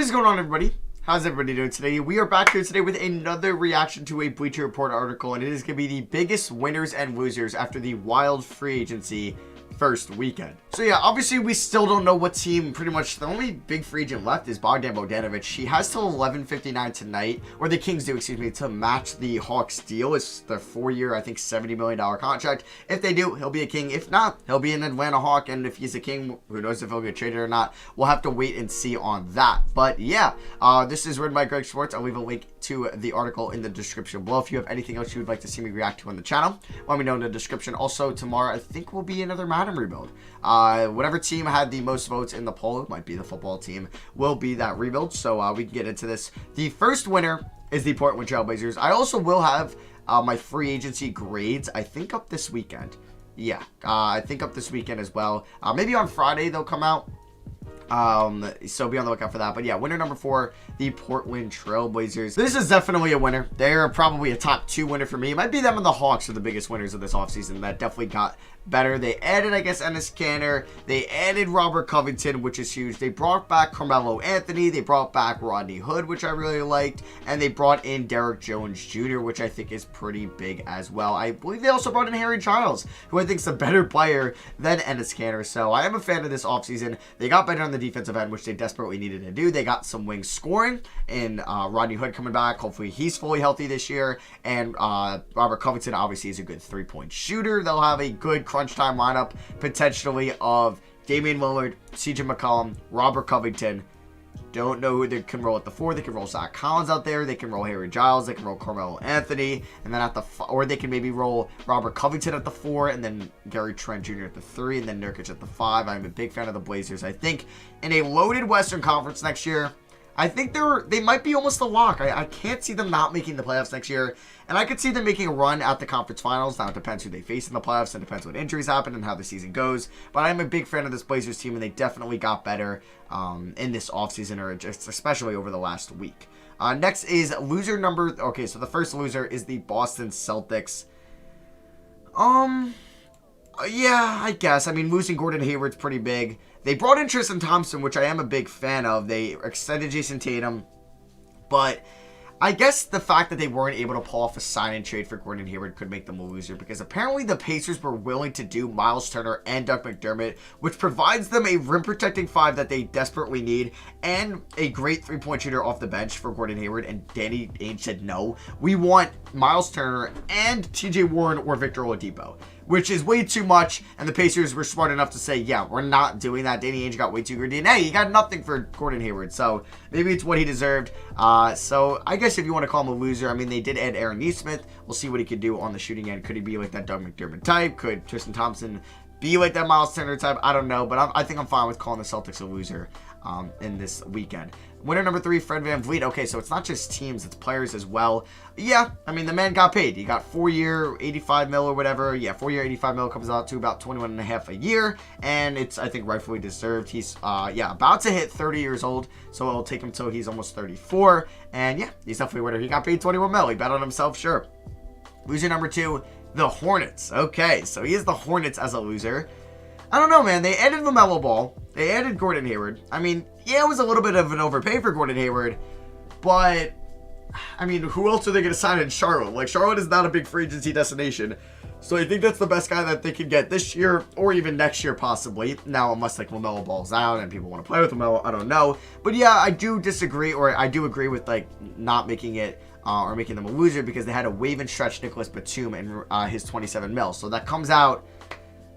What is going on, everybody? How's everybody doing today? We are back here today with another reaction to a Bleacher Report article, and it is going to be the biggest winners and losers after the wild free agency first weekend. So yeah, obviously we still don't know what team. Pretty much the only big free agent left is Bogdan Bogdanovic. He has till 11:59 tonight, or the Kings do, excuse me, to match the Hawks deal. It's the 4-year, I think $70 million contract. If they do, he'll be a King. If not, he'll be an Atlanta Hawk, and if he's a King, who knows if he'll get traded or not. We'll have to wait and see on that. But yeah, this is written by Greg Schwartz. I'll leave a link to the article in the description below. If you have anything else you would like to see me react to on the channel, let me know in the description. Also, tomorrow I think will be another Madden rebuild. Whatever team had the most votes in the poll, it might be the football team, will be that rebuild. So we can get into this. The first winner is the Portland Trailblazers. I also will have my free agency grades, I think, up this weekend. Yeah, I think up this weekend as well. Maybe on Friday they'll come out. So be on the lookout for that. But yeah, winner number 4, the Portland Trailblazers. This is definitely a winner. They're probably a top 2 winner for me. It might be them and the Hawks are the biggest winners of this offseason. That definitely got better. They added, I guess, Enes Kanter. They added Robert Covington, which is huge. They brought back Carmelo Anthony. They brought back Rodney Hood, which I really liked. And they brought in Derrick Jones Jr., which I think is pretty big as well. I believe they also brought in Harry Giles, who I think is a better player than Enes Kanter. So I am a fan of this offseason. They got better on the defensive end, which they desperately needed to do. They got some wing scoring, and Rodney Hood coming back. Hopefully he's fully healthy this year. And Robert Covington obviously is a good 3-point shooter. They'll have a good crunch time lineup potentially of Damian Lillard, CJ McCollum, Robert Covington. Don't know who they can roll at the 4. They can roll Zach Collins out there. They can roll Harry Giles. They can roll Carmelo Anthony. And then at the or they can maybe roll Robert Covington at the 4, and then Gary Trent Jr. at the 3, and then Nurkic at the 5. I'm a big fan of the Blazers. I think in a loaded Western Conference next year, I think they might be almost a lock. I can't see them not making the playoffs next year. And I could see them making a run at the conference finals. Now, it depends who they face in the playoffs. It depends what injuries happen and how the season goes. But I'm a big fan of this Blazers team, and they definitely got better in this offseason, or just especially over the last week. Next is loser number... Okay, so the first loser is the Boston Celtics. Yeah, I guess. I mean, losing Gordon Hayward's pretty big. They brought in Tristan Thompson, which I am a big fan of. They extended Jason Tatum. But I guess the fact that they weren't able to pull off a sign-and trade for Gordon Hayward could make them a loser, because apparently the Pacers were willing to do Miles Turner and Doug McDermott, which provides them a rim-protecting 5 that they desperately need, and a great 3-point shooter off the bench for Gordon Hayward, and Danny Ainge said no. We want Miles Turner and TJ Warren or Victor Oladipo, which is way too much, and the Pacers were smart enough to say, yeah, we're not doing that. Danny Ainge got way too greedy, and hey, he got nothing for Gordon Hayward, so maybe it's what he deserved. So I guess if you want to call him a loser, I mean, they did add Aaron Nesmith. We'll see what he could do on the shooting end. Could he be like that Doug McDermott type? Could Tristan Thompson be like that Miles Turner type? I don't know, but I think I'm fine with calling the Celtics a loser in this weekend. Winner number 3, Fred VanVleet. Okay, so it's not just teams, it's players as well. Yeah, I mean, the man got paid. He got 4-year, 85 mil or whatever. Yeah, 4-year, 85 mil comes out to about 21.5 a year, and it's, I think, rightfully deserved. He's, yeah, about to hit 30 years old, so it'll take him till he's almost 34, and yeah, he's definitely a winner. He got paid 21 mil. He bet on himself, sure. Loser number 2, the Hornets. Okay, so he is the Hornets as a loser. I don't know, man. They added LaMelo Ball. They added Gordon Hayward. I mean, yeah, it was a little bit of an overpay for Gordon Hayward, but, I mean, who else are they going to sign in Charlotte? Like, Charlotte is not a big free agency destination, so I think that's the best guy that they could get this year, or even next year, possibly. Now, unless, like, LaMelo Ball's out and people want to play with LaMelo, I don't know. But, yeah, I do disagree, or I do agree with, like, not making it, or making them a loser, because they had to waive and stretch Nicholas Batum and his 27 mil. So that comes out...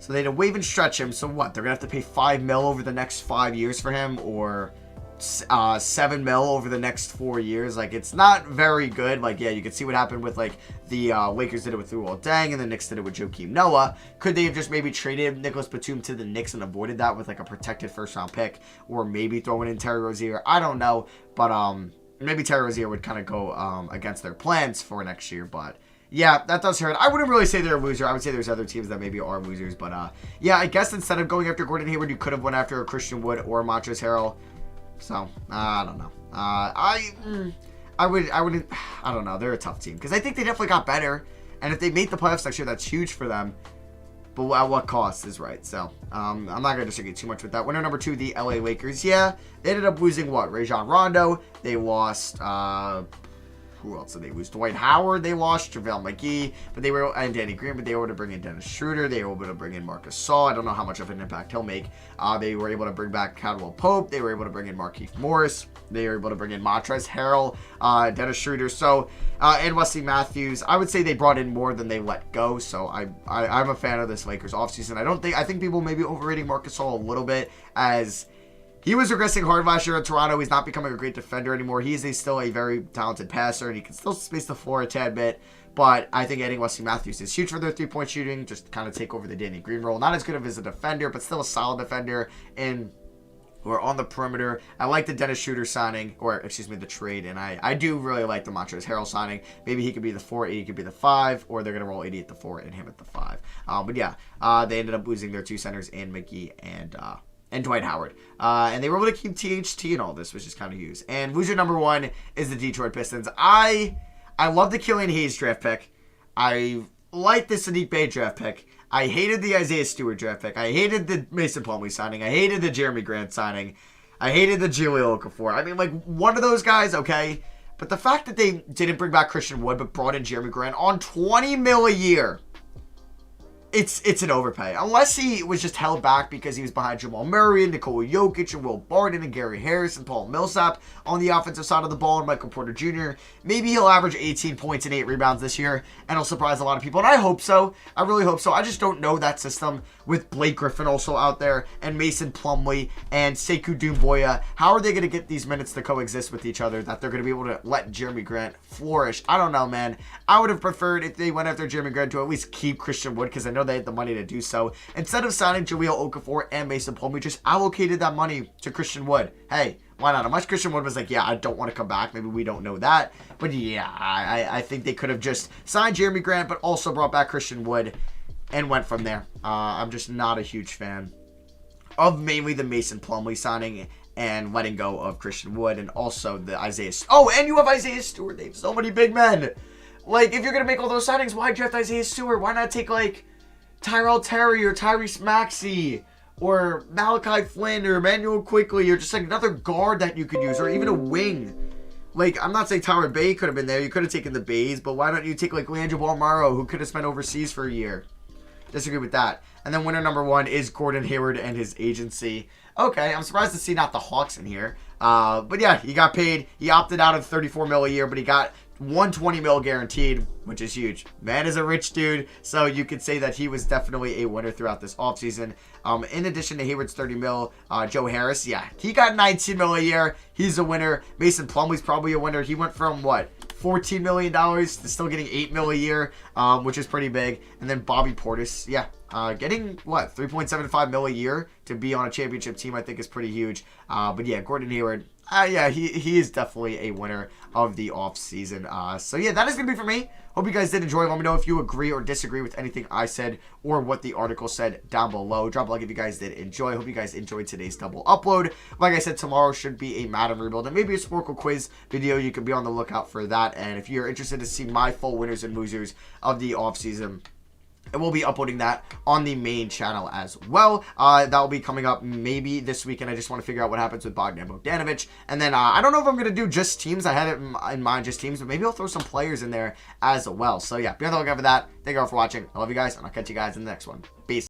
So they had to waive and stretch him. So what? They're going to have to pay 5 mil over the next 5 years for him, or 7 mil over the next 4 years. Like, it's not very good. Like, yeah, you can see what happened with, like, the Lakers did it with Luol Deng, and the Knicks did it with Joakim Noah. Could they have just maybe traded Nicholas Batum to the Knicks and avoided that with, like, a protected first-round pick, or maybe throwing in Terry Rozier? I don't know, but maybe Terry Rozier would kind of go against their plans for next year, but... yeah, that does hurt. I wouldn't really say they're a loser. I would say there's other teams that maybe are losers. But, yeah, I guess instead of going after Gordon Hayward, you could have went after Christian Wood or Montrezl Harrell. So, I don't know. I wouldn't, I don't know. They're a tough team, because I think they definitely got better. And if they make the playoffs next year, that's huge for them. but at what cost is right. So, I'm not going to disagree too much with that. Winner number 2, the LA Lakers. Yeah, they ended up losing what? Rajon Rondo. They lost, who else did they lose? Dwight Howard, they lost. JaVale McGee, and Danny Green, but they were able to bring in Dennis Schroeder. They were able to bring in Marcus Gasol. I don't know how much of an impact he'll make. They were able to bring back Caldwell Pope. They were able to bring in Markieff Morris. They were able to bring in Montrezl Harrell, Dennis Schroeder, and Wesley Matthews. I would say they brought in more than they let go. So I'm a fan of this Lakers offseason. I think people may be overrating Marcus Gasol a little bit, as he was regressing hard last year in Toronto. He's not becoming a great defender anymore. He is still a very talented passer, and he can still space the floor a tad bit. But I think adding Wesley Matthews is huge for their three-point shooting, just kind of take over the Danny Green role. Not as good as a defender, but still a solid defender who are on the perimeter. I like the Dennis Schroeder signing, the trade, and I do really like the Montrezl Harrell signing. Maybe he could be the 4, 80 could be the 5, or they're going to roll 80 at the 4 and him at the 5. But yeah, they ended up losing their 2 centers in McGee and Dwight Howard. And they were able to keep THT and all this, which is kind of huge. And loser number 1 is the Detroit Pistons. I love the Killian Hayes draft pick. I like the Sadiq Bey draft pick. I hated the Isaiah Stewart draft pick. I hated the Mason Plumlee signing. I hated the Jeremy Grant signing. I hated the Jahlil Okafor. I mean, like, one of those guys, okay. But the fact that they didn't bring back Christian Wood but brought in Jeremy Grant on $20 million a year, it's an overpay. Unless he was just held back because he was behind Jamal Murray and Nikola Jokic and Will Barton and Gary Harris and Paul Millsap on the offensive side of the ball and Michael Porter Jr. Maybe he'll average 18 points and 8 rebounds this year, and he'll surprise a lot of people. And I hope so. I really hope so. I just don't know that system with Blake Griffin also out there and Mason Plumlee and Sekou Doumbouya. How are they going to get these minutes to coexist with each other that they're going to be able to let Jeremy Grant flourish? I don't know, man. I would have preferred if they went after Jeremy Grant to at least keep Christian Wood, because I know they had the money to do so. Instead of signing Jahlil Okafor and Mason Plumlee, just allocated that money to Christian Wood. Hey, why not? Unless Christian Wood was like, yeah, I don't want to come back. Maybe we don't know that. But yeah, I think they could have just signed Jeremy Grant, but also brought back Christian Wood and went from there. I'm just not a huge fan of mainly the Mason Plumlee signing and letting go of Christian Wood, and also the Isaiah... Oh, and you have Isaiah Stewart. They have so many big men. Like, if you're going to make all those signings, why draft Isaiah Stewart? Why not take, like, Tyrell Terry or Tyrese Maxey or Malachi Flynn or Emmanuel Quickley, or just like another guard that you could use, or even a wing? Like, I'm not saying Tyler Bay could have been there. You could have taken the Bays, but why don't you take, like, Leandro Balmaro, who could have spent overseas for a year? Disagree with that. And then winner number 1 is Gordon Hayward and his agency. Okay, I'm surprised to see not the Hawks in here. But yeah, he got paid. He opted out of $34 million a year, but he got $120 million guaranteed, which is huge. Man is a rich dude, so you could say that he was definitely a winner throughout this offseason. In addition to Hayward's $30 million, Joe Harris, yeah, he got $19 million a year. He's a winner. Mason Plumlee's probably a winner. He went from, what, $14 million to still getting $8 million a year, which is pretty big. And then Bobby Portis, yeah, getting, what, $3.75 million a year to be on a championship team, I think is pretty huge. But yeah, Gordon Hayward, yeah, he is definitely a winner of the offseason. So yeah, that is going to be for me. Hope you guys did enjoy. Let me know if you agree or disagree with anything I said or what the article said down below. Drop a like if you guys did enjoy. Hope you guys enjoyed today's double upload. Like I said, tomorrow should be a Madden rebuild and maybe a Sporkle quiz video. You can be on the lookout for that. And if you're interested to see my full winners and losers of the offseason, and we'll be uploading that on the main channel as well. That will be coming up maybe this weekend. I just want to figure out what happens with Bogdan Bogdanovic. And then I don't know if I'm going to do just teams. I had it in mind, just teams, but maybe I'll throw some players in there as well. So yeah, be on the lookout for that. Thank you all for watching. I love you guys, and I'll catch you guys in the next one. Peace.